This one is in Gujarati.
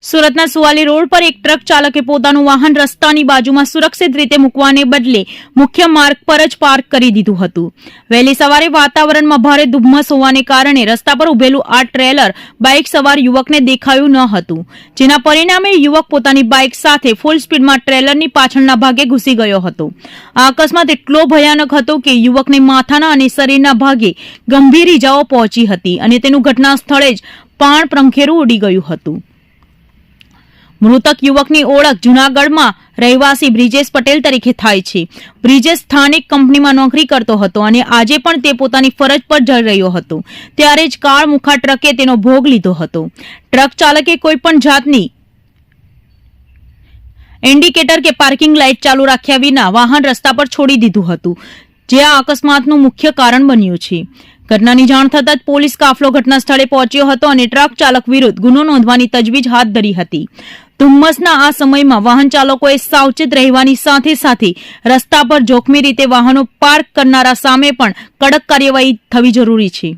સુરતના સુવાલી રોડ પર એક ટ્રક ચાલકે પોતાનું વાહન રસ્તાની બાજુમાં સુરક્ષિત રીતે મૂકવાને બદલે મુખ્ય માર્ગ પર જ પાર્ક કરી દીધું હતું. વહેલી સવારે વાતાવરણમાં ભારે ધુમ્મસ હોવાને કારણે રસ્તા પર ઉભેલું આ ટ્રેલર બાઇક સવાર યુવકને દેખાયું ન હતું, જેના પરિણામે યુવક પોતાની બાઇક સાથે ફૂલ સ્પીડમાં ટ્રેલરની પાછળના ભાગે ઘૂસી ગયો હતો. આ અકસ્માત એટલો ભયાનક હતો કે યુવકને માથાના અને શરીરના ભાગે ગંભીર ઇજાઓ પહોંચી હતી અને તેનું ઘટના સ્થળે જ પ્રાણ પંખેરું ઉડી ગયું હતું. મૃતક યુવકની ઓળખ જૂનાગઢમાં રહેવાસી બ્રિજેશ પટેલ તરીકે થાય છે. બ્રિજેશ સ્થાનિક કંપનીમાં નોકરી કરતો હતો અને આજે પણ તે પોતાની ફરજ પર જઈ રહ્યો હતો ત્યારે જ કાળમુખા ટ્રકે તેનો ભોગ લીધો હતો. ટ્રક ચાલકે કોઈ પણ જાતની ઇન્ડિકેટર કે પાર્કિંગ લાઇટ ચાલુ રાખ્યા વિના વાહન રસ્તા પર છોડી દીધું હતું, જે આ અકસ્માતનું મુખ્ય કારણ બન્યું છે. ઘટનાની જાણ થતાં જ પોલીસ કાફલો ઘટના સ્થળે પહોંચ્યો હતો અને ટ્રક ચાલક વિરુદ્ધ ગુનો નોંધવાની તજવીજ હાથ ધરી હતી. ધુમ્મસના આ સમયમાં વાહન ચાલકોએ સાવચેત રહેવાની સાથે સાથે રસ્તા પર જોખમી રીતે વાહનો પાર્ક કરનારા સામે પણ કડક કાર્યવાહી થવી જરૂરી છે.